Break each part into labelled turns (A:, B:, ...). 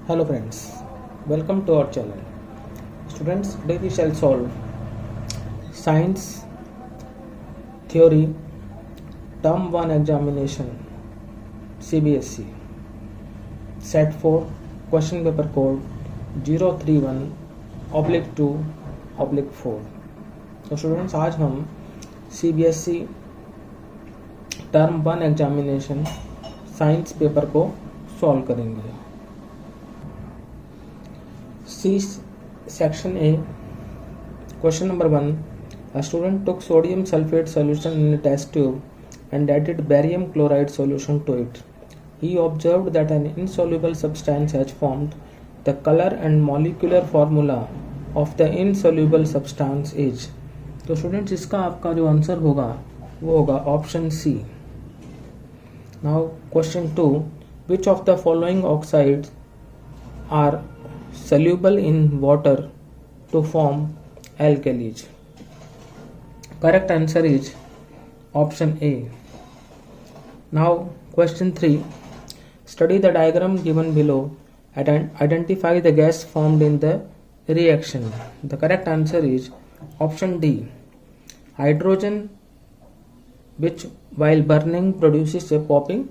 A: Hello friends, welcome to our channel. Students, today we shall solve Science Theory Term 1 Examination CBSE Set 4 Question Paper Code 031/2/4। तो students आज हम CBSE term 1 examination science paper को solve करेंगे। C section A question number 1 a student took sodium sulfate solution in a test tube and added barium chloride solution to it. He observed that an insoluble substance has formed. The color and molecular formula of the insoluble substance is। तो students इसका आपका जो answer होगा वो होगा option C. Now question 2 which of the following oxides are soluble in water to form alkalis? Correct answer is option A. Now question 3 study the diagram given below and identify the gas formed in the reaction. The correct answer is option D, hydrogen, which while burning produces a popping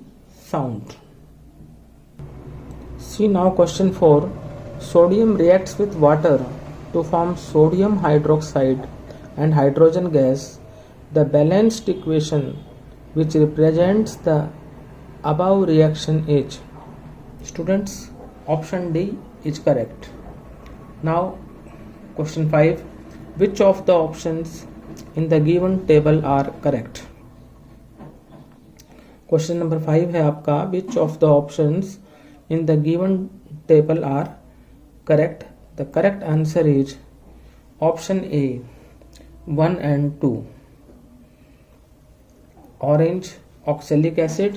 A: sound. See now question 4 sodium reacts with water to form sodium hydroxide and hydrogen gas. The balanced equation which represents the above reaction is। Students, option D is correct. Now question 5 which of the options in the given table are correct? Question number 5 है आपका which of the options in the given table are correct? The correct answer is option A 1 and 2, orange oxalic acid,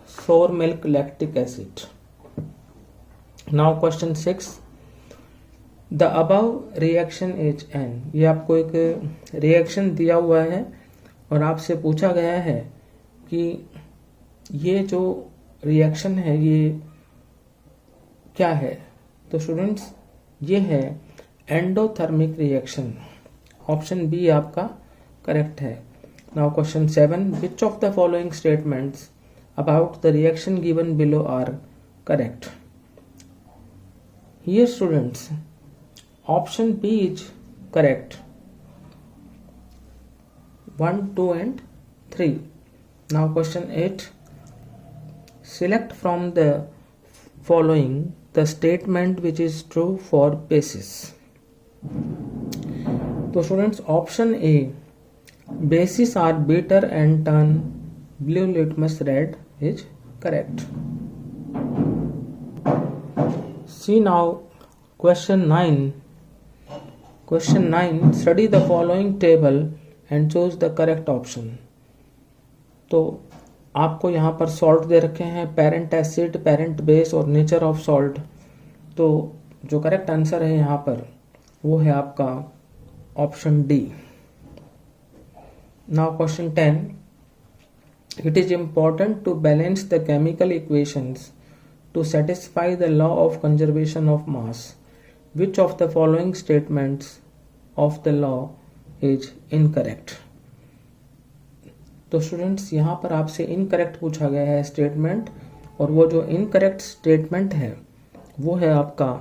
A: sour milk lactic acid. Now question 6 the above reaction is N। ये आपको एक reaction दिया हुआ है और आपसे पूछा गया है कि ये जो रिएक्शन है ये क्या है। तो स्टूडेंट्स ये है एंडोथर्मिक रिएक्शन। ऑप्शन बी आपका करेक्ट है। Now question 7 which of the following statements about the reaction given below are correct? Here students option B is correct 1, 2 and 3। Now question 8 select from the following the statement which is true for bases। तो students option A bases are bitter and turn blue litmus red is correct। See now question 9 study the following table and choose the correct option। तो आपको यहाँ पर salt दे रखे हैं parent acid, parent base और nature of salt. तो जो correct answer है यहाँ पर वो है आपका option D. Now question 10 it is important to balance the chemical equations to satisfy the law of conservation of mass. Which of the following statements of the law is incorrect? तो students यहाँ पर आपसे incorrect पूछा गया है statement, और वो जो इनकरेक्ट स्टेटमेंट है वो है आपका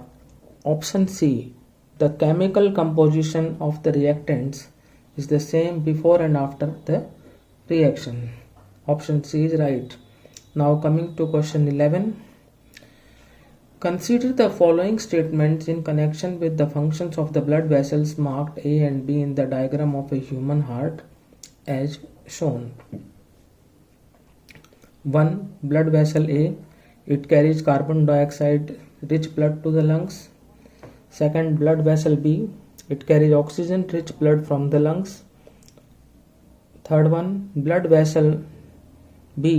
A: option C the chemical composition of the reactants is the same before and after the reaction. Option C is right. Now coming to question 11 consider the following statements in connection with the functions of the blood vessels marked A and B in the diagram of a human heart as shown। 1 blood vessel A, it carries carbon dioxide rich blood to the lungs। 2nd blood vessel B, it carries oxygen rich blood from the lungs। 3rd one blood vessel B,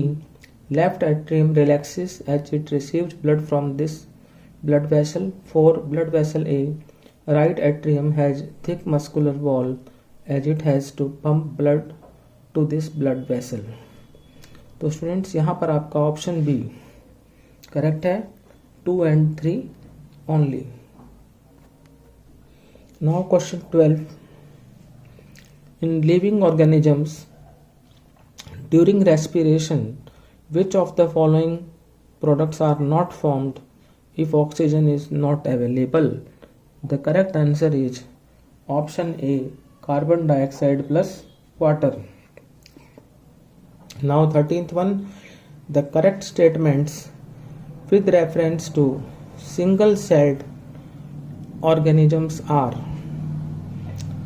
A: left atrium relaxes as it receives blood from this blood vessel। 4 blood vessel A, right atrium has thick muscular wall as it has to pump blood to this blood vessel। तो students यहाँ पर आपका option B correct है 2 and 3। only. Now question 12. In living organisms, during respiration, which of the following products are not formed if oxygen is not available? The correct answer is option A, carbon dioxide plus water. Now 13th one, the correct statements with reference to single-celled organisms are: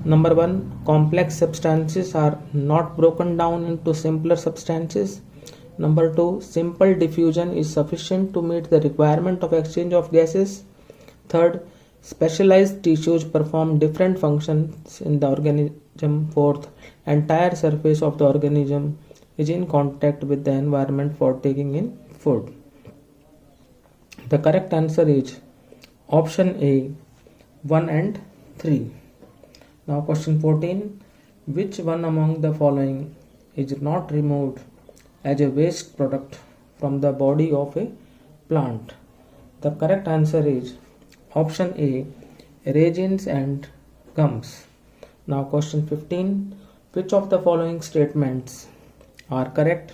A: number 1, complex substances are not broken down into simpler substances. Number 2, simple diffusion is sufficient to meet the requirement of exchange of gases. Third, specialized tissues perform different functions in the organism. Fourth, entire surface of the organism is in contact with the environment for taking in food. The correct answer is option A, 1 and 3. Now question 14. Which one among the following is not removed as a waste product from the body of a plant? The correct answer is option A, resins and gums. Now question 15. Which of the following statements are correct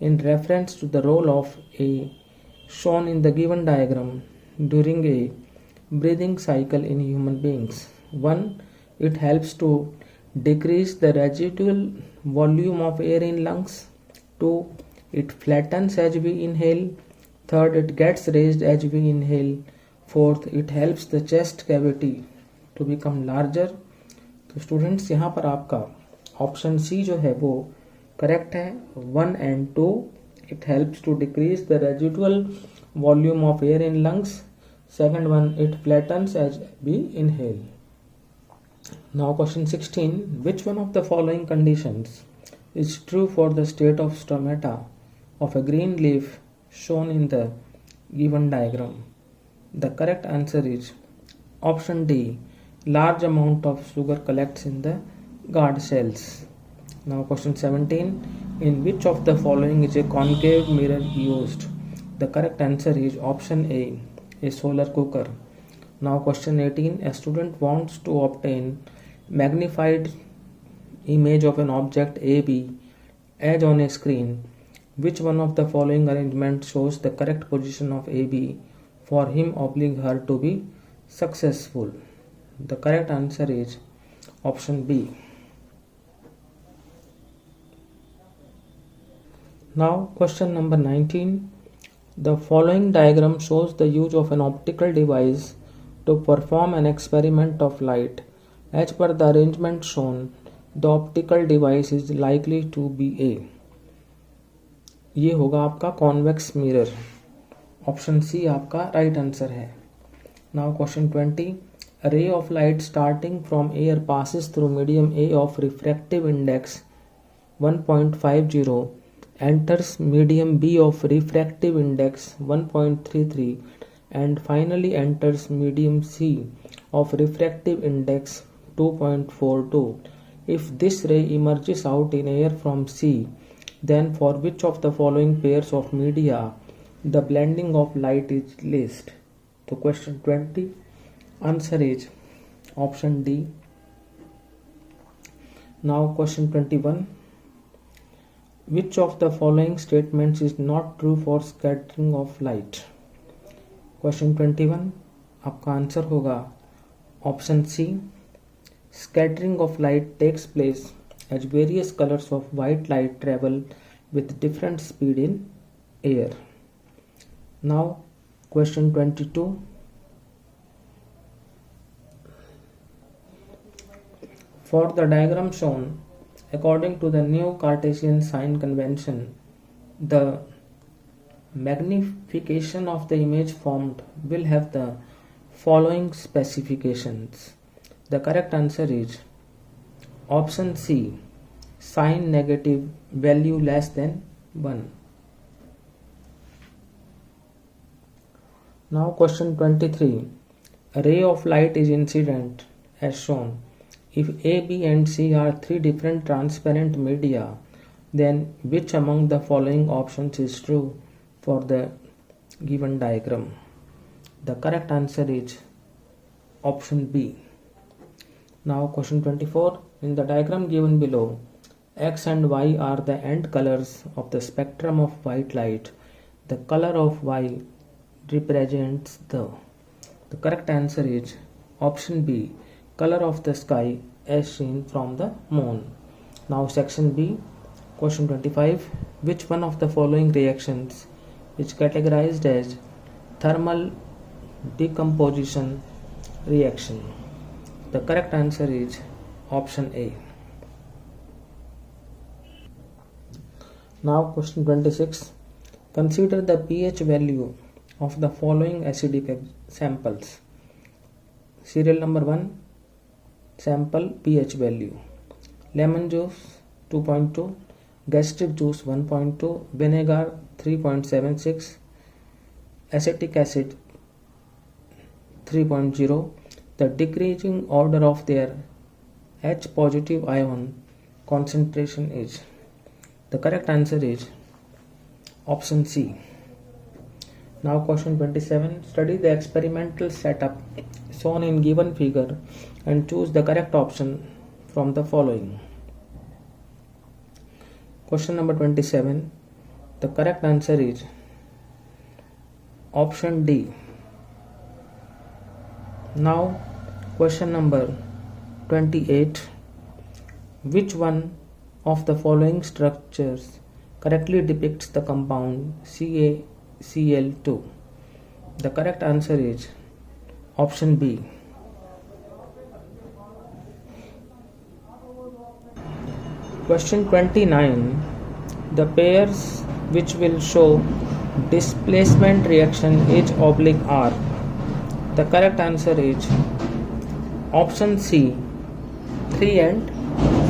A: in reference to the role of A shown in the given diagram during a breathing cycle in human beings? 1. It helps to decrease the residual volume of air in lungs. 2. It flattens as we inhale. Third, it gets raised as we inhale. Fourth, it helps the chest cavity to become larger. तो students यहाँ पर आपका option सी जो है वो correct है. 1 and 2, it helps to decrease the residual volume of air in lungs. Second one, it flattens as we inhale. Now question 16. Which one of the following conditions is true for the state of stomata of a green leaf shown in the given diagram? The correct answer is option D. Large amount of sugar collects in the guard cells. Now question 17. In which of the following is a concave mirror used? The correct answer is option A solar cooker. Now question 18. A student wants to obtain magnified image of an object AB as on a screen. Which one of the following arrangements shows the correct position of AB for him/her to be successful? The correct answer is option B. Now question number 19. The following diagram shows the use of an optical device to perform an experiment of light. As per the arrangement shown, the optical device is likely to be A. ये होगा आपका convex mirror. Option C आपका right answer है. Now question 20. A ray of light starting from air passes through medium A of refractive index 1.50, enters medium B of refractive index 1.33, and finally enters medium C of refractive index 2.42. If this ray emerges out in air from C, then for which of the following pairs of media the blending of light is least? So question 20, answer is option D. Now question 21. Which of the following statements is not true for scattering of light? Question 21 आपका आंसर होगा option C. Scattering of light takes place as various colors of white light travel with different speed in air. Now question 22. For the diagram shown, according to the new Cartesian sign convention, the magnification of the image formed will have the following specifications. The correct answer is option C, sign negative, value less than 1. Now question 23. A ray of light is incident as shown. If A, B and C are three different transparent media, then which among the following options is true for the given diagram? The correct answer is option B. Now question 24. In the diagram given below, X and Y are the end colors of the spectrum of white light. The color of Y represents the correct answer is option B, color of the sky as seen from the moon. Now section B, question 25. Which one of the following reactions is categorized as thermal decomposition reaction? The correct answer is option A. Now question 26. Consider the pH value of the following acidic samples. Serial number 1, sample pH value. Lemon juice 2.2, gastric juice 1.2, vinegar 3.76, acetic acid 3.0. The decreasing order of their H positive ion concentration is. The correct answer is option C. Now question 27. Study the experimental setup shown in given figure and choose the correct option from the following. Question number 27. The correct answer is option D. Now question number 28. Which one of the following structures correctly depicts the compound CaCl2? The correct answer is option B. Question 29. The pairs which will show displacement reaction H oblique R. The correct answer is option C, 3 and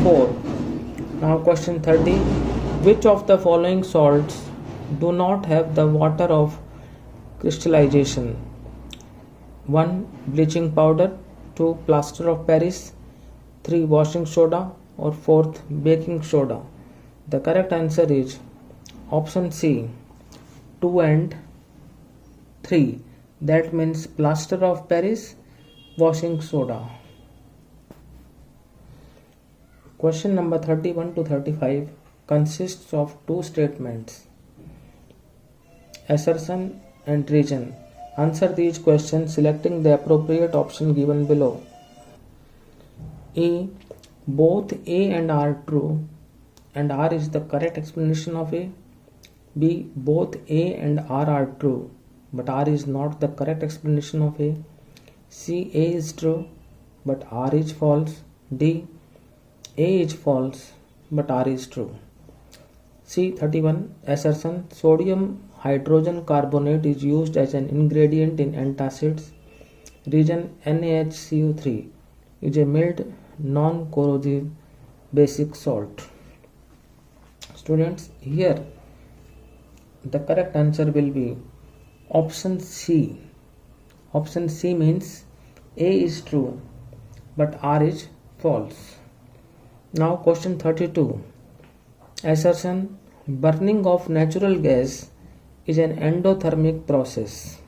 A: 4. Now question 30. Which of the following salts do not have the water of crystallization? 1. Bleaching powder, 2. Plaster of Paris, 3. Washing soda, or 4th baking soda? The correct answer is option C, 2 and 3. That means plaster of Paris, washing soda. Question number 31 to 35 consists of two statements, assertion and reason. Answer these questions selecting the appropriate option given below. A. Both A and R are true and R is the correct explanation of A. B. Both A and R are true but R is not the correct explanation of A. C. A is true but R is false. D. A is false but R is true. C. 31. Assertion. Sodium hydrogen carbonate is used as an ingredient in antacids. Reason. NaHCO3 is a mild, non-corrosive basic salt. Students, here the correct answer will be option C. Option C means A is true but R is false. Now question 32. Assertion. Burning of natural gas is an endothermic process.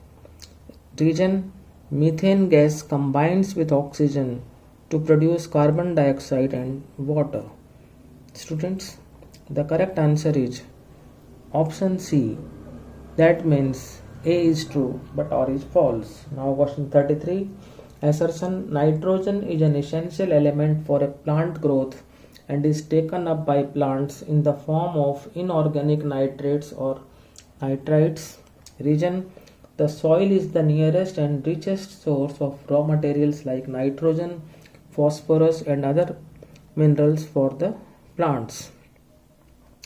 A: Reason. Methane gas combines with oxygen to produce carbon dioxide and water. Students, the correct answer is option C. That means A is true but R is false. Now question 33. Assertion. Nitrogen is an essential element for a plant growth and is taken up by plants in the form of inorganic nitrates or nitrites. Reason. The soil is the nearest and richest source of raw materials like nitrogen, phosphorus and other minerals for the plants.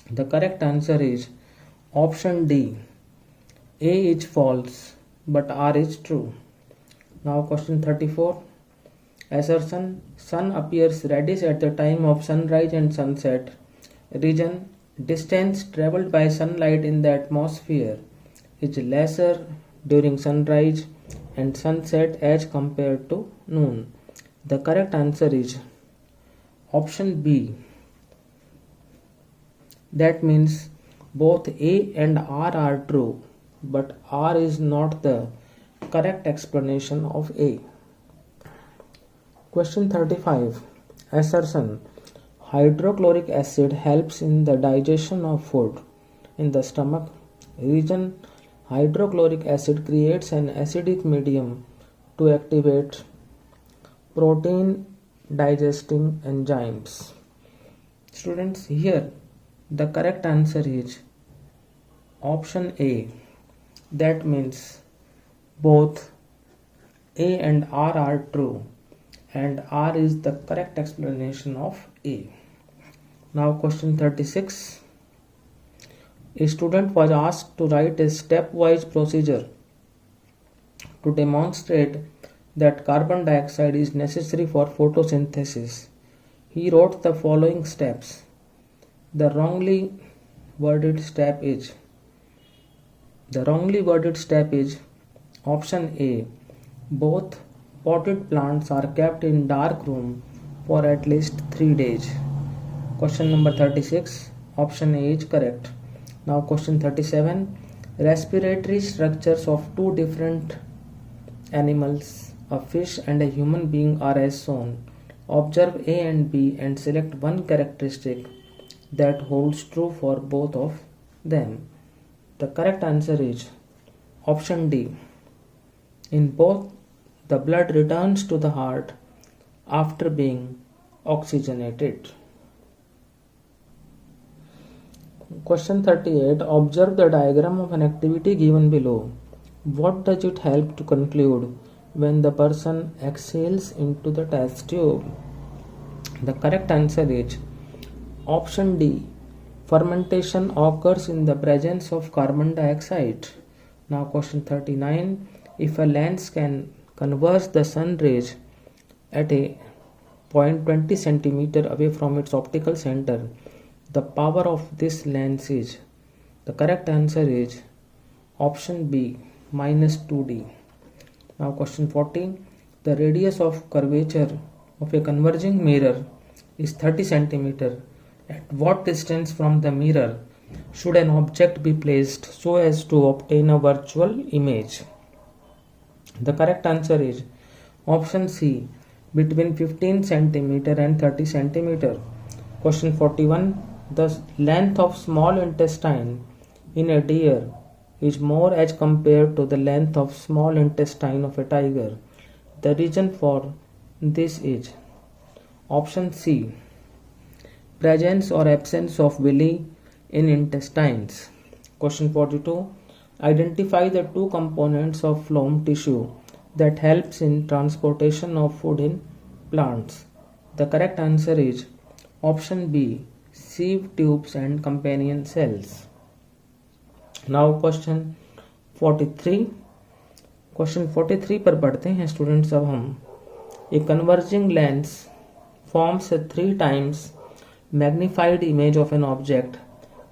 A: The correct answer is option D. A is false but R is true. Now question 34. Assertion. Sun appears reddish at the time of sunrise and sunset. Reason. Distance travelled by sunlight in the atmosphere is lesser during sunrise and sunset as compared to noon. The correct answer is option B. That means both A and R are true but R is not the correct explanation of A. Question 35. Assertion. Hydrochloric acid helps in the digestion of food in the stomach region. Hydrochloric acid creates an acidic medium to activate protein digesting enzymes. Students, here the correct answer is option A. That means both A and R are true, and R is the correct explanation of A. Now question 36. A student was asked to write a stepwise procedure to demonstrate that carbon dioxide is necessary for photosynthesis. He wrote the following steps. The wrongly worded step is option A. Both potted plants are kept in dark room for at least 3 days. Question number 36. Option A is correct. Now question 37. Respiratory structures of two different animals, a fish and a human being, are as shown. Observe A and B and select one characteristic that holds true for both of them. The correct answer is option D. In both, the blood returns to the heart after being oxygenated. Question 38. Observe the diagram of an activity given below. What does it help to conclude when the person exhales into the test tube? The correct answer is option D. Fermentation occurs in the presence of carbon dioxide. Now question 39. If a lens can converge the sun rays at a point 20 centimeter away from its optical center, the power of this lens is. The correct answer is option B, minus 2D. Now question 40. The radius of curvature of a converging mirror is 30 centimeter. At what distance from the mirror should an object be placed so as to obtain a virtual image? The correct answer is option C, between 15 centimeter and 30 centimeter. Question 41. The length of small intestine in a deer is more as compared to the length of small intestine of a tiger. The reason for this is option C, presence or absence of villi in intestines. Question 42. Identify the two components of phloem tissue that helps in transportation of food in plants. The correct answer is option B, sieve tubes and companion cells. Now question 43. Question 43 पर पढ़ते हैं students अब हम. A converging lens forms a 3 times magnified image of an object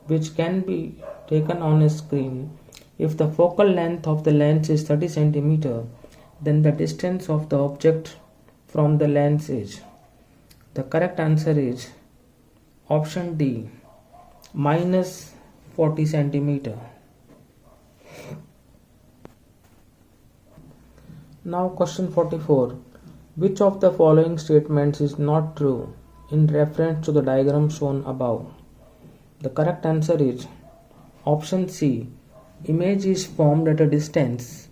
A: which can be taken on a screen. If the focal length of the lens is 30 centimeter, then the distance of the object from the lens is. The correct answer is option D, minus 40 centimeter. Now question 44. Which of the following statements is not true in reference to the diagram shown above? The correct answer is option C. Image is formed at a distance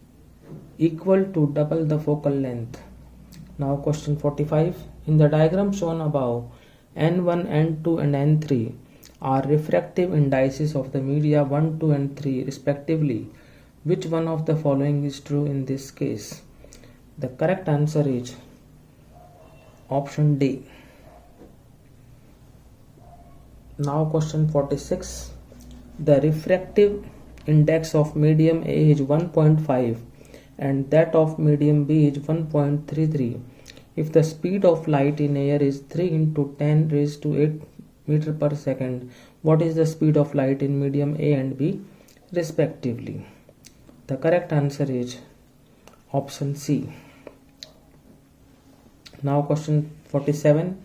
A: equal to double the focal length. Now question 45. In the diagram shown above, N1, N2 and N3 are refractive indices of the media 1, 2 and 3 respectively. Which one of the following is true in this case? The correct answer is option D. Now question 46. The refractive index of medium A is 1.5 and that of medium B is 1.33. If the speed of light in air is 3 into 10 raised to 8 meter per second, what is the speed of light in medium A and B respectively? The correct answer is option C. Now question 47.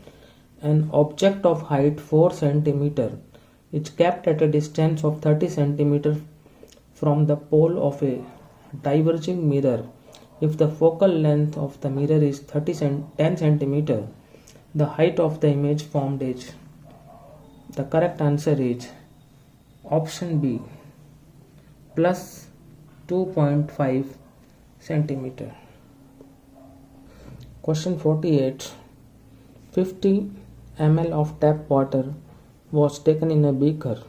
A: An object of height 4 cm is kept at a distance of 30 cm from the pole of a diverging mirror If the focal length of the mirror is 10 cm, the height of the image formed is. The correct answer is option B, plus 2.5 centimeter. Question 48. 50 ml of tap water was taken in a beaker.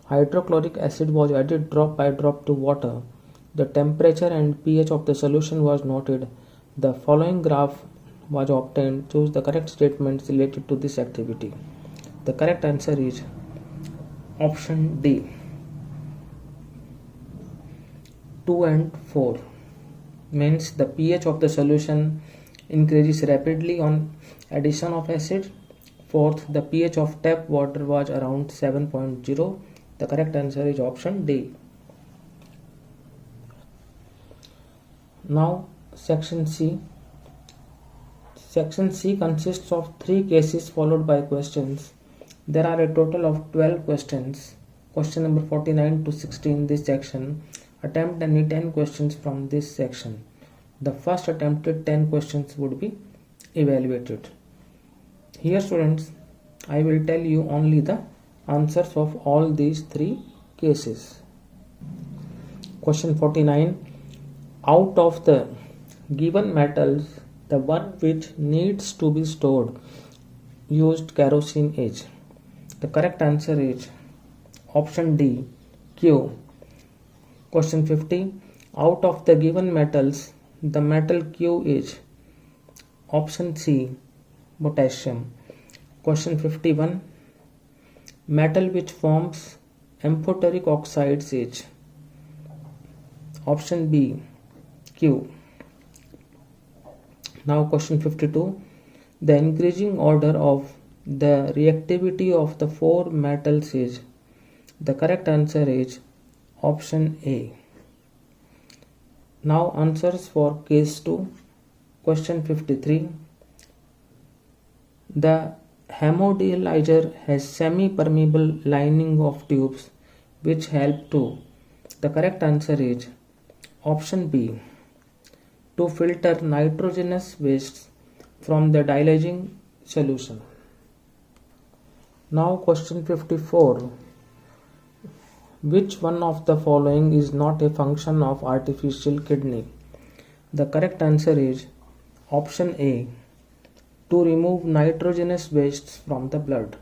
A: Hydrochloric acid was added drop by drop to water. The temperature and pH of the solution was noted. The following graph was obtained. Choose the correct statements related to this activity. The correct answer is option D, 2 and 4. Means the pH of the solution increases rapidly on addition of acid. Fourth, the pH of tap water was around 7.0. The correct answer is option D. Now section C. Section C consists of 3 cases followed by questions. There are a total of 12 questions. Question number 49 to 60 in this section. Attempt any 10 questions from this section. The first attempted 10 questions would be evaluated. Here students, I will tell you only the answers of all these 3 cases. Question 49. Out of the given metals, the one which needs to be stored used kerosene is. The correct answer is option D, Q. Question 50. Out of the given metals, the metal Q is. Option C, potassium. Question 51. Metal which forms amphoteric oxides is. Option B, Q. Now question 52. The increasing order of the reactivity of the 4 metals is. The correct answer is option A. Now answers for case 2. Question 53. The hemodialyzer has semi-permeable lining of tubes which help to. The correct answer is option B, to filter nitrogenous wastes from the dialysing solution. Now question 54. Which one of the following is not a function of artificial kidney? The correct answer is option A, to remove nitrogenous wastes from the blood.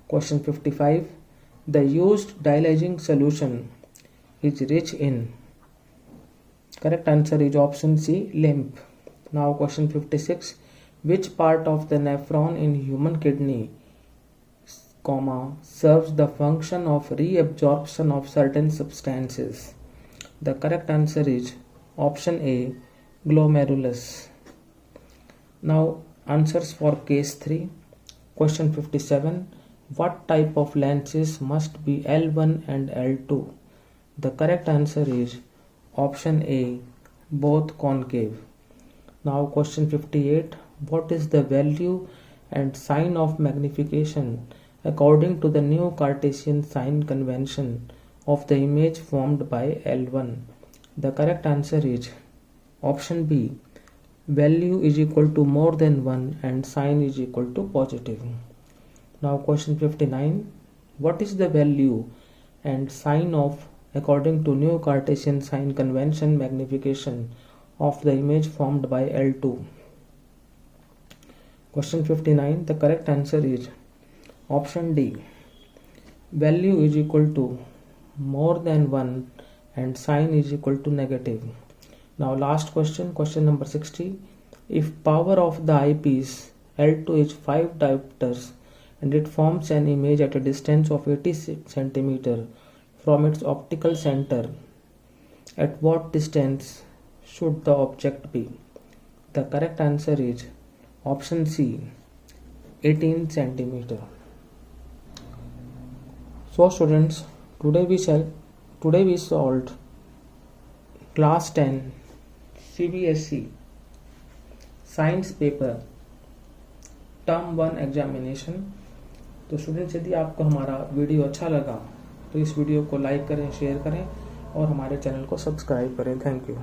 A: Question 55. The used dialysing solution is rich in. Correct answer is option C, lymph. Now question 56. Which part of the nephron in human kidney, serves the function of reabsorption of certain substances? The correct answer is option A, glomerulus. Now answers for case 3. Question 57. What type of lenses must be L1 and L2? The correct answer is option A, both concave. Now question 58. What is the value and sign of magnification according to the new Cartesian sign convention of the image formed by L1? The correct answer is option B, value is equal to more than 1 and sign is equal to positive. Now question 59. What is the value and sign of according to new Cartesian sign convention magnification of the image formed by L2? Question 59. The correct answer is option D, value is equal to more than 1 and sign is equal to negative. Now last question, question number 60. If power of the eyepiece L2 is 5 diopters and it forms an image at a distance of 80 cm from its optical center, at what distance should the object be? The correct answer is option C, 18 cm. So students, today we solved class 10 CBSE science paper term 1 examination. तो students, यदि आपको हमारा video अच्छा लगा तो इस video को like करें, शेयर करें और हमारे चैनल को सब्सक्राइब करें। Thank you.